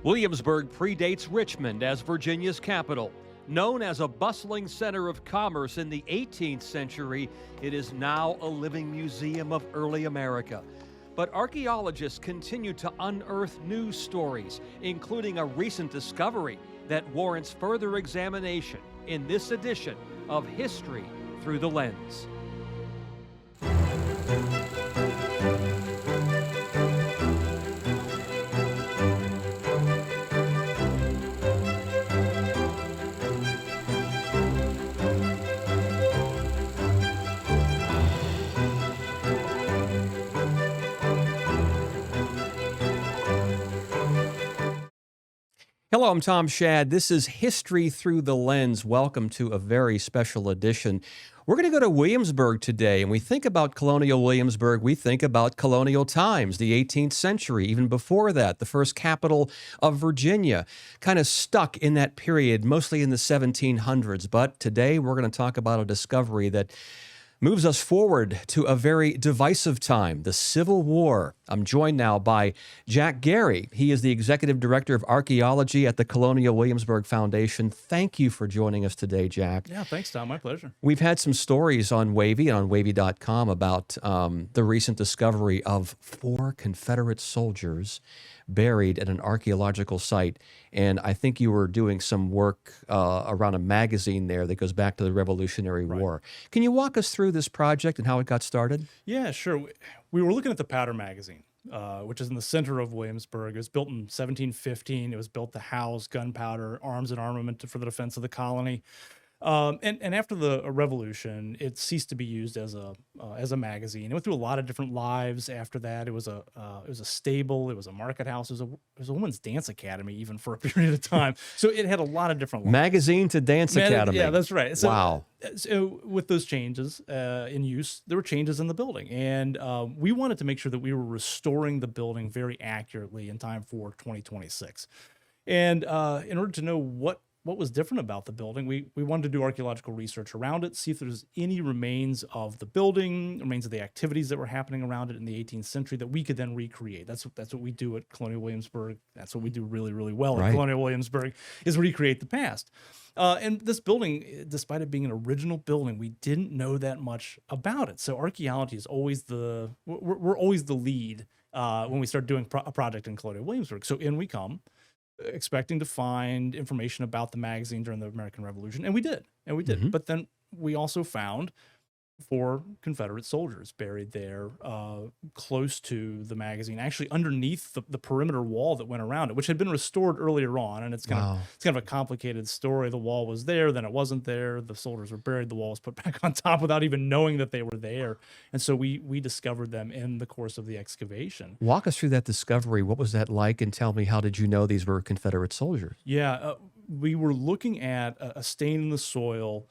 Williamsburg predates Richmond as Virginia's capital. Known as a bustling center of commerce in the 18th century, it is now a living museum of early America. But archaeologists continue to unearth new stories, including a recent discovery that warrants further examination in this edition of History Through the Lens. Hello, I'm Tom Schaad. This is History Through the Lens. Welcome to a very special edition. We're going to go to Williamsburg today, and we think about Colonial Williamsburg, we think about colonial times, the 18th century, even before that, the first capital of Virginia, kind of stuck in that period, mostly in the 1700s. But today we're going to talk about a discovery that moves us forward to a very divisive time, the Civil War. I'm joined now by Jack Gary. He is the Executive Director of Archaeology at the Colonial Williamsburg Foundation. Thank you for joining us today, Jack. Yeah, thanks, Tom. My pleasure. We've had some stories on Wavy and on Wavy.com about the recent discovery of 4 Confederate soldiers buried at an archaeological site. And I think you were doing some work around a magazine there that goes back to the Revolutionary War. Can you walk us through this project and how it got started? Yeah, sure. We were looking at the Powder magazine, which is in the center of Williamsburg. It was built in 1715. It was built to house gunpowder, arms and armament for the defense of the colony. And after the Revolution, it ceased to be used as a magazine. It went through a lot of different lives after that. It was a stable. It was a market house. It was a women's dance academy even for a period of time. So it had a lot of different lives. Magazine to dance academy. Yeah, that's right. So, wow. So with those changes in use, there were changes in the building, and we wanted to make sure that we were restoring the building very accurately in time for 2026. And in order to know what was different about the building, we wanted to do archaeological research around it, see if there's any remains of the building, remains of the activities that were happening around it in the 18th century that we could then recreate. That's what we do at Colonial Williamsburg. That's what we do really, really well at Colonial Williamsburg, is recreate the past. And this building, despite it being an original building, we didn't know that much about it. So archaeology is always we're always the lead when we start doing a project in Colonial Williamsburg. So in we come, expecting to find information about the magazine during the American Revolution, and we did. Mm-hmm. But then we also found 4 Confederate soldiers buried there, close to the magazine, actually underneath the perimeter wall that went around it, which had been restored earlier on. And it's kind of a complicated story. The wall was there, then it wasn't there. The soldiers were buried. The wall was put back on top without even knowing that they were there. And so we discovered them in the course of the excavation. Walk us through that discovery. What was that like? And tell me, how did you know these were Confederate soldiers? Yeah, we were looking at a stain in the soil,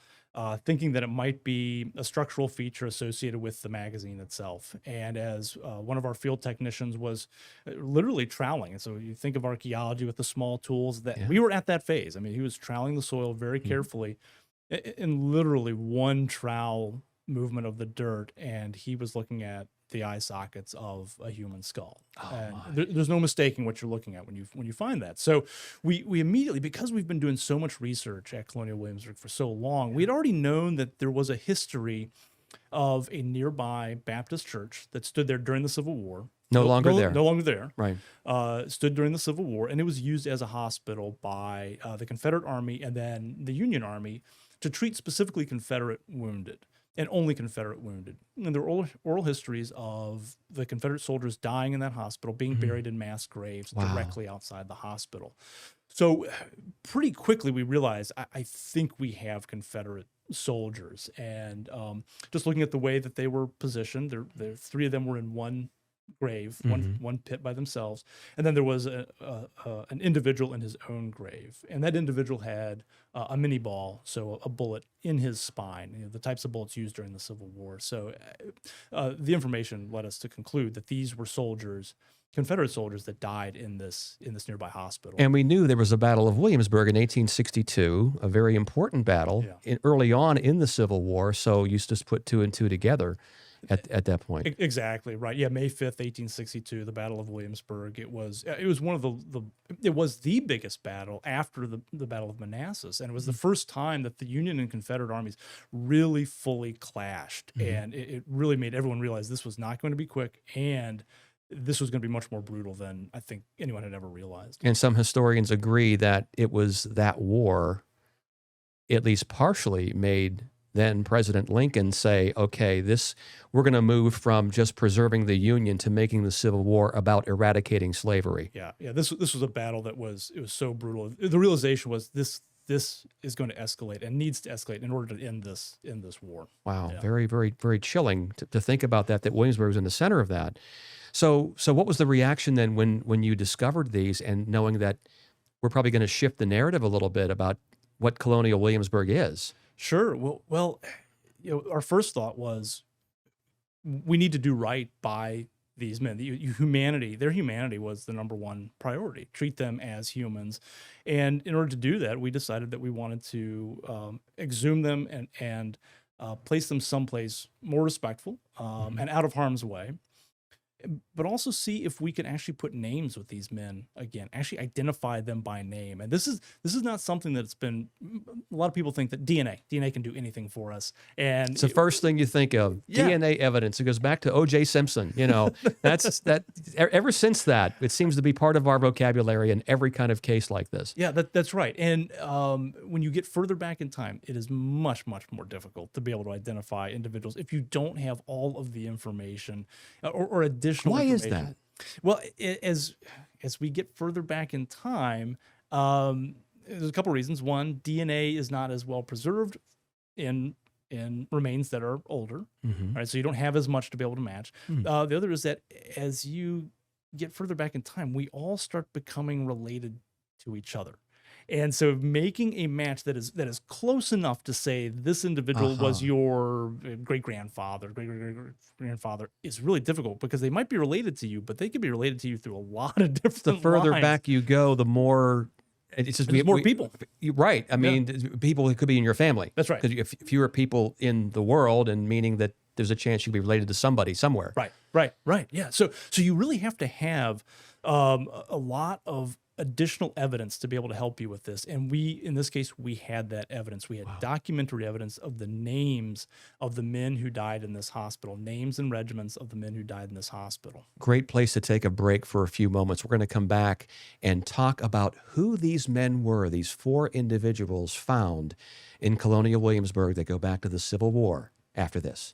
thinking that it might be a structural feature associated with the magazine itself. And as one of our field technicians was literally troweling, and so you think of archaeology with the small tools, that we were at that phase. I mean, he was troweling the soil very carefully in literally one trowel movement of the dirt, and he was looking at the eye sockets of a human skull. There's no mistaking what you're looking at when you find that. So we immediately, because we've been doing so much research at Colonial Williamsburg for so long, we'd already known that there was a history of a nearby Baptist church that stood there during the Civil War. No longer there. Right. Stood during the Civil War, and it was used as a hospital by the Confederate Army and then the Union Army to treat specifically Confederate wounded. And only Confederate wounded. And there were oral histories of the Confederate soldiers dying in that hospital, being buried in mass graves directly outside the hospital. So pretty quickly we realized, I think we have Confederate soldiers. And just looking at the way that they were positioned, there 3 of them were in one grave, one pit by themselves, and then there was an individual in his own grave, and that individual had a mini ball, so a bullet in his spine, the types of bullets used during the Civil War. So the information led us to conclude that these were soldiers, Confederate soldiers, that died in this nearby hospital. And we knew there was a Battle of Williamsburg in 1862, a very important battle early on in the Civil War. So you just put 2 and 2 together. at that point. Exactly right. Yeah, May 5th, 1862, the Battle of Williamsburg. It was one of it was the biggest battle after the Battle of Manassas, and it was the first time that the Union and Confederate armies really fully clashed, and it really made everyone realize this was not going to be quick, and this was going to be much more brutal than I think anyone had ever realized. And some historians agree that it was that war, at least partially, made then President Lincoln say, okay, we're going to move from just preserving the Union to making the Civil War about eradicating slavery. Yeah. This was a battle it was so brutal. The realization was this is going to escalate and needs to escalate in order to end this war. Wow. Yeah. Very, very, very chilling to think about that Williamsburg was in the center of that. So what was the reaction then when you discovered these, and knowing that we're probably going to shift the narrative a little bit about what Colonial Williamsburg is? Sure. Well, our first thought was we need to do right by these men. Their humanity was the number one priority. Treat them as humans, and in order to do that, we decided that we wanted to exhume them and place them someplace more respectful and out of harm's way. But also see if we can actually put names with these men again, actually identify them by name. And this is not something that's been, a lot of people think that DNA can do anything for us. And it's the first thing you think of, DNA evidence. It goes back to O.J. Simpson. Ever since that, it seems to be part of our vocabulary in every kind of case like this. Yeah, that's right. And when you get further back in time, it is much, much more difficult to be able to identify individuals if you don't have all of the information or additional Why is information. that? Well, as we get further back in time, there's a couple reasons. One, DNA is not as well preserved in remains that are older, right? So you don't have as much to be able to match. The other is that as you get further back in time, we all start becoming related to each other. And so making a match that is close enough to say this individual was your great-grandfather, great-great-grandfather is really difficult, because they might be related to you, but they could be related to you through a lot of different The further lines. back you go, the more it's just more people. Right. I mean, people who could be in your family. That's right. Because if fewer people in the world, and meaning that there's a chance you could be related to somebody somewhere. Right. Yeah. So you really have to have a lot of additional evidence to be able to help you with this. And in this case, we had that evidence. We had documentary evidence of the names of the men who died in this hospital, names and regiments of the men who died in this hospital. Great place to take a break for a few moments. We're going to come back and talk about who these men were, these 4 individuals found in Colonial Williamsburg that go back to the Civil War after this.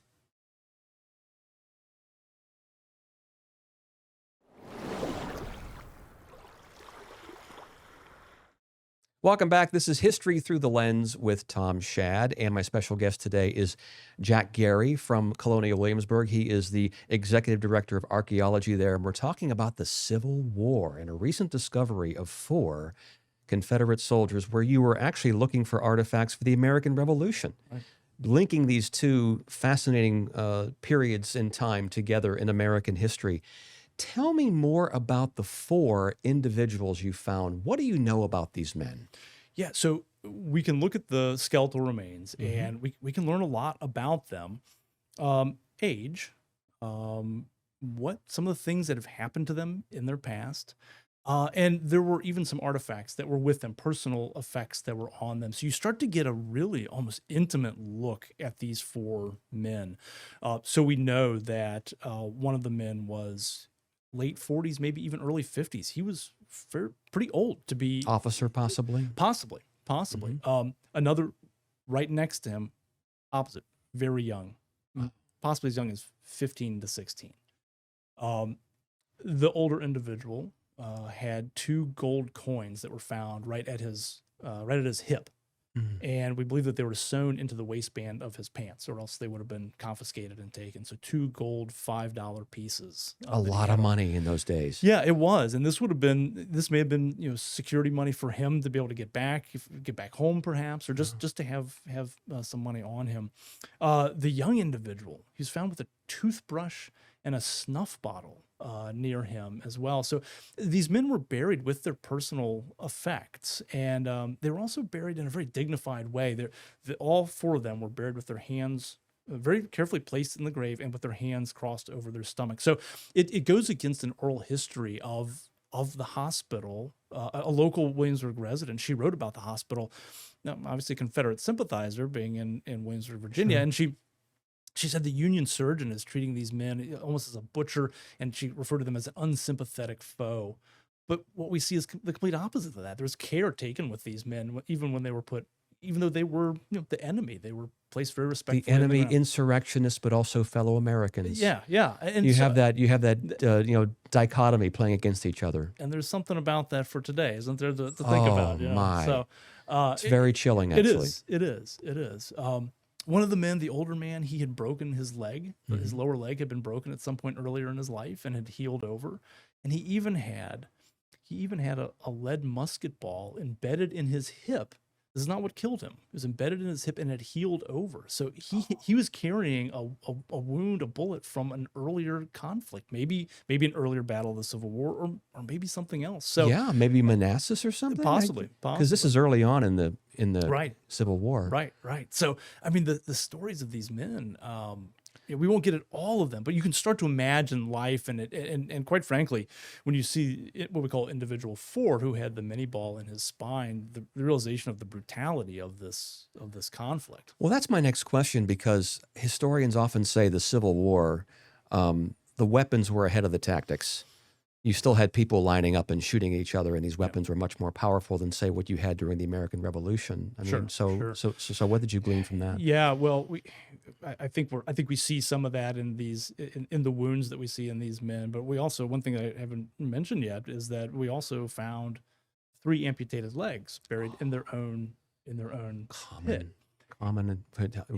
Welcome back. This is History Through the Lens with Tom Schaad, and my special guest today is Jack Gary from Colonial Williamsburg. He is the Executive Director of Archaeology there, and we're talking about the Civil War and a recent discovery of 4 Confederate soldiers where you were actually looking for artifacts for the American Revolution, linking these 2 fascinating periods in time together in American history. Tell me more about the 4 individuals you found. What do you know about these men? Yeah, so we can look at the skeletal remains, and we can learn a lot about them. Age, what some of the things that have happened to them in their past. And there were even some artifacts that were with them, personal effects that were on them. So you start to get a really almost intimate look at these 4 men. So we know that one of the men was late 40s, maybe even early 50s. He was pretty old to be officer, possibly. Possibly. Another right next to him, opposite, very young, possibly as young as 15 to 16. The older individual had 2 gold coins that were found right at his hip. And we believe that they were sewn into the waistband of his pants, or else they would have been confiscated and taken. So 2 gold $5 pieces. A lot of money in those days. Yeah, it was. And this may have been, security money for him to be able to get back home perhaps, or just to have some money on him. The young individual, he was found with a toothbrush and a snuff bottle near him as well. So these men were buried with their personal effects, and they were also buried in a very dignified way. All 4 of them were buried with their hands very carefully placed in the grave and with their hands crossed over their stomach. So it goes against an oral history of the hospital. A local Williamsburg resident, she wrote about the hospital, obviously a Confederate sympathizer, being in Williamsburg, Virginia, Sure. and she said the Union surgeon is treating these men almost as a butcher, and she referred to them as an unsympathetic foe. But what we see is the complete opposite of that. There's care taken with these men, even when they were put, even though they were, the enemy, they were placed very The respectfully in the enemy ground. insurrectionists, but also fellow Americans. Yeah, yeah, and You so, have that dichotomy playing against each other. and there's something about that for today, isn't there, to think Oh about? my. So It's very chilling, it actually. is. It is. It is. One of the men, the older man, he had broken his leg. His lower leg had been broken at some point earlier in his life and had healed over. And he even had a lead musket ball embedded in his hip. This is not what killed him. It was embedded in his hip and had healed over. So he was carrying a wound, a bullet from an earlier conflict, maybe an earlier battle of the Civil War, or maybe something else. So Yeah, maybe Manassas or something. possibly, because this is early on in the right. Civil War. Right, right. So, I mean, the stories of these men, we won't get at all of them, but you can start to imagine life in it. And quite frankly, when you see what we call individual 4, who had the mini ball in his spine, the realization of the brutality of this conflict. Well, that's my next question, because historians often say the Civil War, the weapons were ahead of the tactics. You still had people lining up and shooting each other, and these weapons were much more powerful than, say, what you had during the American Revolution. I mean, Sure. so what did you glean from that? Yeah, well, I think we see some of that in these in the wounds that we see in these men, but we also, one thing I haven't mentioned yet is that we also found 3 amputated legs buried in their own pit. Common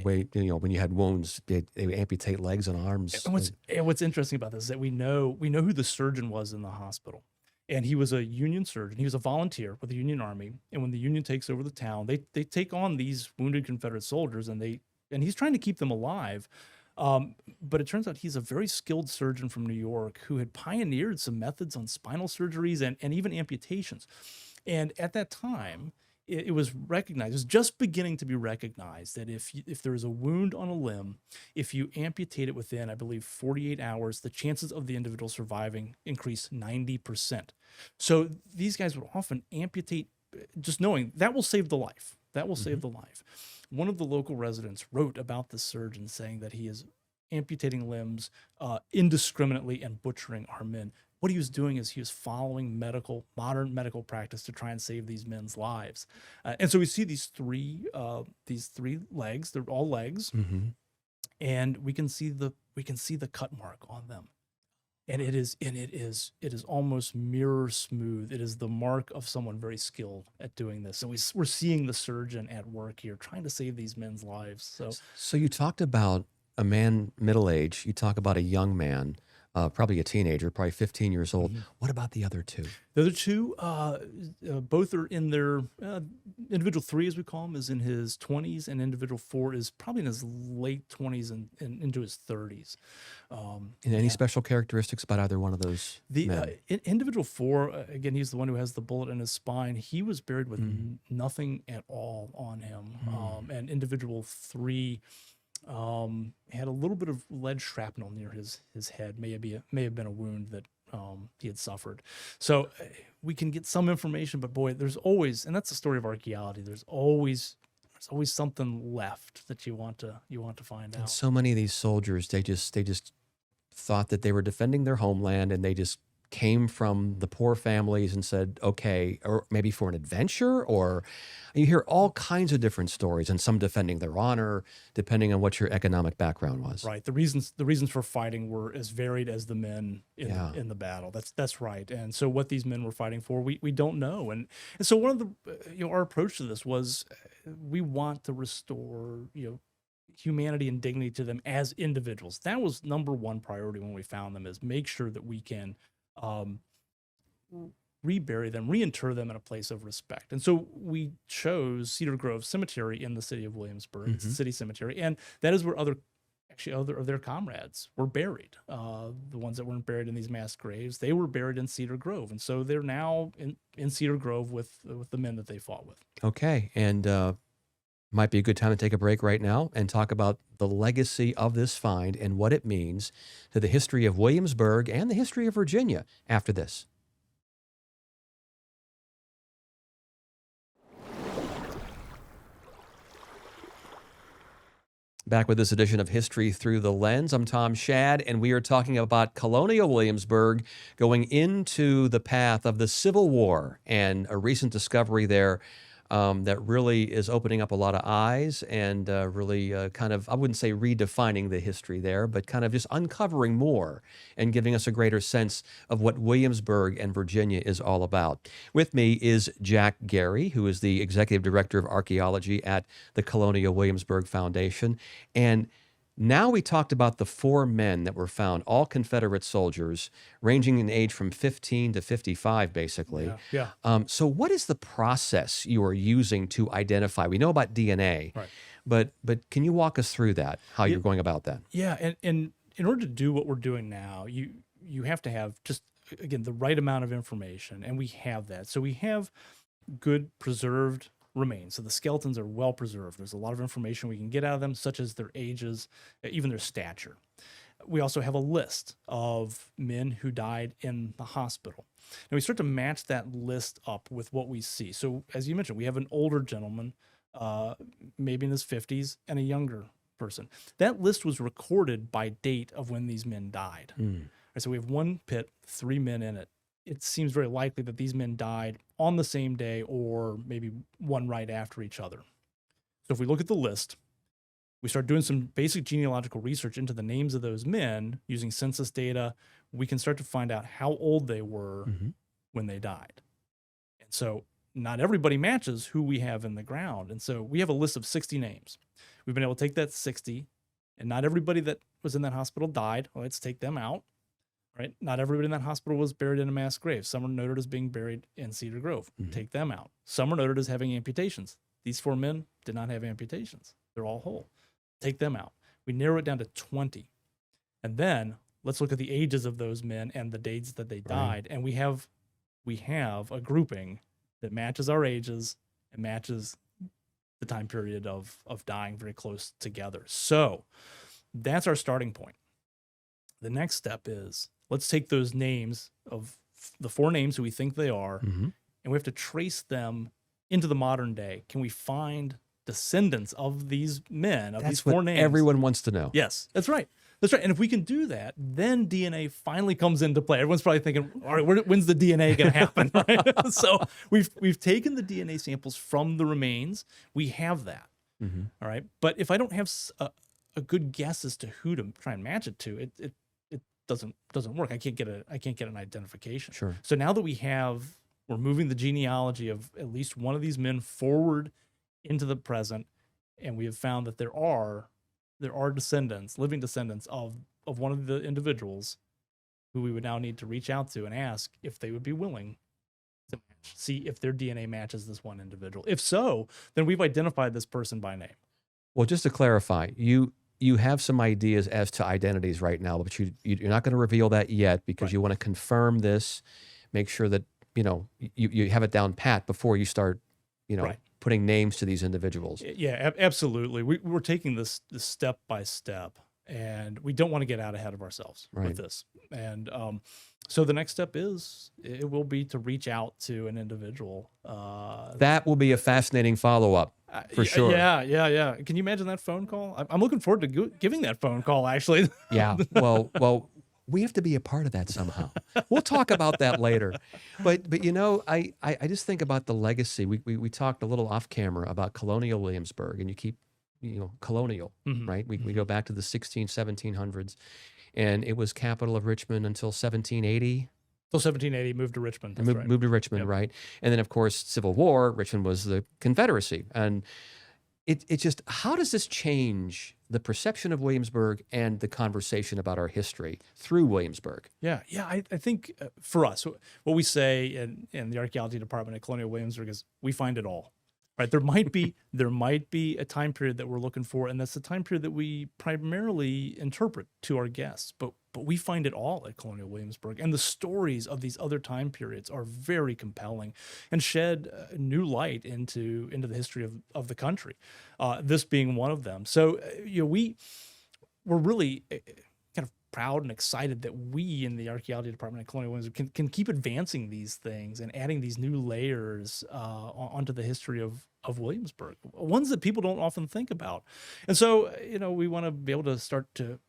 way, when you had wounds, they would amputate legs and arms. And what's interesting about this is that we know who the surgeon was in the hospital. And he was a Union surgeon. He was a volunteer with the Union Army. And when the Union takes over the town, they take on these wounded Confederate soldiers, and he's trying to keep them alive. But it turns out he's a very skilled surgeon from New York who had pioneered some methods on spinal surgeries and even amputations. And at that time, it was recognized, it was just beginning to be recognized, that if there is a wound on a limb, if you amputate it within, I believe, 48 hours, the chances of the individual surviving increase 90%. So these guys would often amputate, just knowing that will save the life. That will save the life. One of the local residents wrote about the surgeon, saying that he is amputating limbs indiscriminately and butchering our men. What he was doing is he was following modern medical practice to try and save these men's lives. And so we see these three legs. They're all legs, and we can see the cut mark on them. And it is almost mirror smooth. It is the mark of someone very skilled at doing this. So we're seeing the surgeon at work here, trying to save these men's lives. So you talked about a man middle age. You talk about a young man, probably a teenager, probably 15 years old. What about the other 2? The other 2, both are in their individual 3, as we call him, is in his 20s, and individual 4 is probably in his late 20s and into his 30s. And any special characteristics about either one of those men? Individual 4, again, he's the one who has the bullet in his spine. He was buried with nothing at all on him. And individual 3 had a little bit of lead shrapnel near his head. May have been a wound that he had suffered. So we can get some information, but boy, there's always, and that's the story of archaeology, there's always something left that you want to find And out. so many of these soldiers, they just thought that they were defending their homeland, and they just came from the poor families and said, okay, or maybe for an adventure, or you hear all kinds of different stories, and some defending their honor, depending on what your economic background was. Right. The reasons for fighting were as varied as the men in the battle. That's right. And so what these men were fighting for, we don't know. And so one of the our approach to this was, we want to restore humanity and dignity to them as individuals. That was number one priority when we found them, is make sure that we can rebury them, reinter them in a place of respect. And so we chose Cedar Grove Cemetery in the city of Williamsburg. It's the city cemetery, and that is where other of their comrades were buried. The ones that weren't buried in these mass graves, they were buried in Cedar Grove, and so they're now in Cedar Grove with the men that they fought with. Okay, and Might be a good time to take a break right now and talk about the legacy of this find and what it means to the history of Williamsburg and the history of Virginia after this. Back with this edition of History Through the Lens. I'm Tom Schaad, and we are talking about Colonial Williamsburg going into the path of the Civil War and a recent discovery there that really is opening up a lot of eyes and really kind of, I wouldn't say redefining the history there, but kind of just uncovering more and giving us a greater sense of what Williamsburg and Virginia is all about. With me is Jack Gary, who is the Executive Director of Archaeology at the Colonial Williamsburg Foundation. And now we talked about the 4 men that were found, all Confederate soldiers, ranging in age from 15 to 55, basically. Yeah. So what is the process you are using to identify? We know about DNA, Right. but can you walk us through that, how you're going about that? Yeah, and in order to do what we're doing now, you have to have just, again, the right amount of information, and we have that. So we have good preserved remains. So the skeletons are well preserved. There's a lot of information we can get out of them, such as their ages, even their stature. We also have a list of men who died in the hospital. And we start to match that list up with what we see. So as you mentioned, we have an older gentleman, maybe in his 50s, and a younger person. That list was recorded by date of when these men died. Right, so we have one pit, 3 men in it. It seems very likely that these men died on the same day or maybe one right after each other. So if we look at the list, we start doing some basic genealogical research into the names of those men using census data. We can start to find out how old they were when they died. And so not everybody matches who we have in the ground. And so we have a list of 60 names. We've been able to take that 60, and not everybody that was in that hospital died. Well, let's take them out. Right? Not everybody in that hospital was buried in a mass grave. Some are noted as being buried in Cedar Grove. Take them out. Some are noted as having amputations. These 4 men did not have amputations. They're all whole. Take them out. We narrow it down to 20. And then let's look at the ages of those men and the dates that they died. And we have a grouping that matches our ages and matches the time period of dying very close together. So that's our starting point. The next step is, let's take those names of the 4 names who we think they are, and we have to trace them into the modern day. Can we find descendants of these men, of these 4 names? Everyone wants to know. Yes, that's right. That's right. And if we can do that, then DNA finally comes into play. Everyone's probably thinking, all right, when's the DNA going to happen? Right? So we've taken the DNA samples from the remains. We have that. All right. But if I don't have a good guess as to who to try and match it to, it doesn't work. I can't get an identification. Sure. So now that we're moving the genealogy of at least one of these men forward into the present, and we have found that there are descendants, living descendants of one of the individuals who we would now need to reach out to and ask if they would be willing to match, see if their DNA matches this one individual. If so, then we've identified this person by name. Well, just to clarify, you have some ideas as to identities right now, but you're not going to reveal that yet because you want to confirm this, make sure that you have it down pat before you start putting names to these individuals. Yeah, absolutely. We're taking this step by step, and we don't want to get out ahead of ourselves with this. And so the next step it will be to reach out to an individual. That will be a fascinating follow-up. For sure. Yeah. Can you imagine that phone call? I'm looking forward to giving that phone call, actually. Yeah. Well, we have to be a part of that somehow. We'll talk about that later. But I just think about the legacy. We talked a little off camera about Colonial Williamsburg, and you keep, colonial, right? We go back to the 1700s, and it was capital of Richmond until 1780. Till 1780, moved to Richmond. That's right. Moved to Richmond, right? And then, of course, Civil War, Richmond was the Confederacy. And it's just, how does this change the perception of Williamsburg and the conversation about our history through Williamsburg? Yeah. I think for us, what we say in the archaeology department at Colonial Williamsburg is we find it all. Right? There might be a time period that we're looking for, and that's the time period that we primarily interpret to our guests. But but we find it all at Colonial Williamsburg. And the stories of these other time periods are very compelling and shed new light into the history of the country, this being one of them. So, we're really kind of proud and excited that we in the archaeology department at Colonial Williamsburg can keep advancing these things and adding these new layers onto the history of Williamsburg, ones that people don't often think about. And so, we want to be able to start to,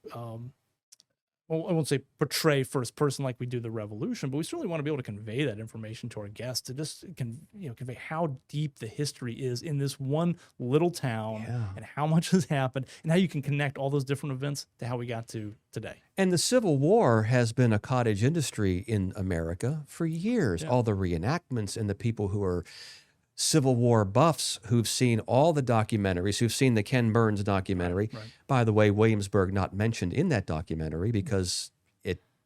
well, I won't say portray first person like we do the Revolution, but we certainly want to be able to convey that information to our guests to just convey how deep the history is in this one little town and how much has happened and how you can connect all those different events to how we got to today. And the Civil War has been a cottage industry in America for years. All the reenactments and the people who are Civil War buffs who've seen all the documentaries, who've seen the Ken Burns documentary. Right. By the way, Williamsburg not mentioned in that documentary because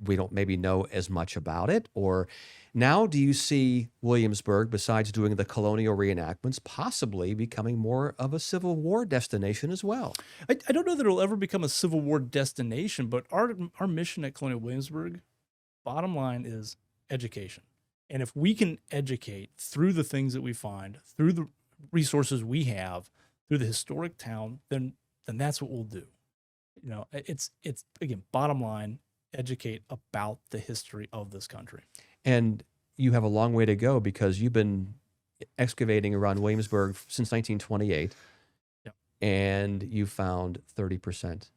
we don't maybe know as much about it. Or now do you see Williamsburg, besides doing the colonial reenactments, possibly becoming more of a Civil War destination as well? I don't know that it'll ever become a Civil War destination, but our mission at Colonial Williamsburg, bottom line, is education. And if we can educate through the things that we find, through the resources we have, through the historic town, then that's what we'll do. It's again, bottom line, educate about the history of this country. And you have a long way to go because you've been excavating around Williamsburg since 1928. Yep. And you found 30%.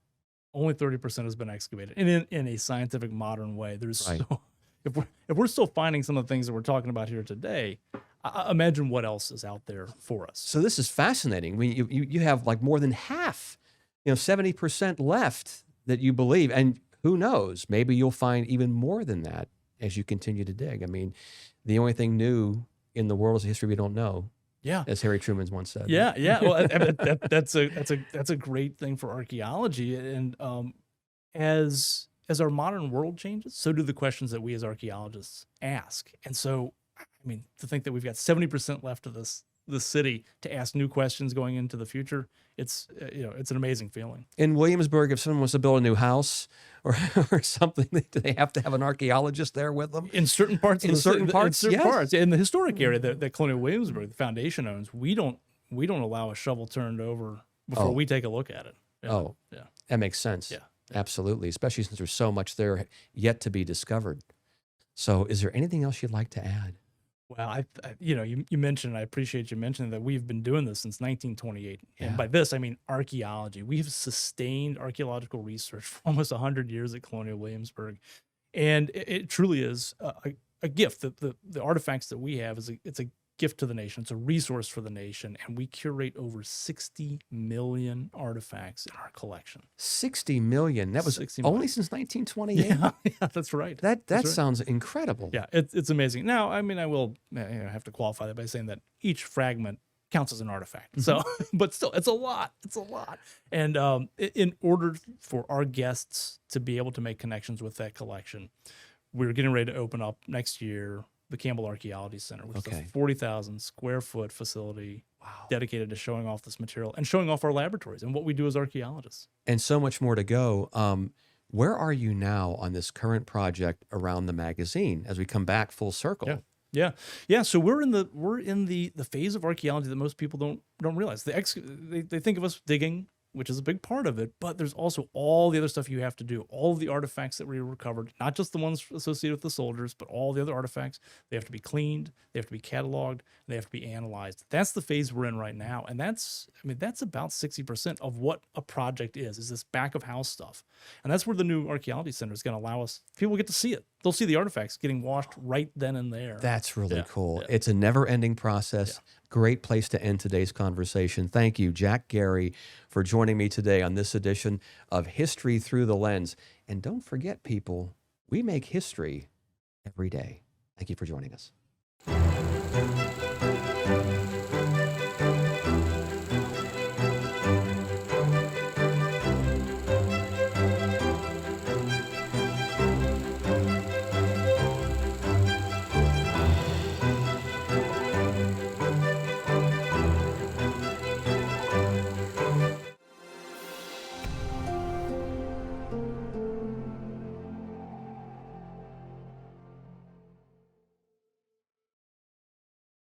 Only 30% has been excavated in a scientific modern way. There's right. If we're still finding some of the things that we're talking about here today, imagine what else is out there for us. So this is fascinating. I mean, you have like more than half, 70% left that you believe. And who knows, maybe you'll find even more than that as you continue to dig. I mean, the only thing new in the world is the history we don't know. Yeah, as Harry Truman once said. Yeah. Well, that's a great thing for archaeology. And as our modern world changes, so do the questions that we as archaeologists ask. And so, I mean, to think that we've got 70% left of this city to ask new questions going into the future, it's an amazing feeling. In Williamsburg, if someone wants to build a new house or something, do they have to have an archaeologist there with them? In certain parts of certain parts. In the historic area that Colonial Williamsburg, the foundation owns, we don't allow a shovel turned over before we take a look at it. Yeah. That makes sense. Yeah. Absolutely, especially since there's so much there yet to be discovered. So is there anything else you'd like to add? Well, you mentioned, I appreciate you mentioning that we've been doing this since 1928. Yeah. And by this, I mean archaeology. We have sustained archaeological research for almost 100 years at Colonial Williamsburg. And it truly is a gift. The artifacts that we have, it's a gift to the nation. It's a resource for the nation. And we curate over 60 million artifacts in our collection. 60 million? That was only since 1928? Yeah, that's right. That right. sounds incredible. Yeah, it's amazing. Now, I mean, I will have to qualify that by saying that each fragment counts as an artifact. So, but still, it's a lot. It's a lot. And in order for our guests to be able to make connections with that collection, we're getting ready to open up next year the Campbell Archaeology Center, which is a 40,000 square foot facility dedicated to showing off this material and showing off our laboratories and what we do as archaeologists. And so much more to go. Where are you now on this current project around the magazine as we come back full circle? Yeah. So we're in the phase of archaeology that most people don't realize. They think of us digging, which is a big part of it, but there's also all the other stuff you have to do, all of the artifacts that we recovered, not just the ones associated with the soldiers, but all the other artifacts. They have to be cleaned, they have to be cataloged, and they have to be analyzed. That's the phase we're in right now, and that's about 60% of what a project is this back of house stuff. And that's where the new archaeology center is going to allow us, people get to see it. They'll see the artifacts getting washed right then and there. That's really cool. Yeah. It's a never-ending process. Yeah. Great place to end today's conversation. Thank you, Jack Gary, for joining me today on this edition of History Through the Lens. And don't forget, people, we make history every day. Thank you for joining us.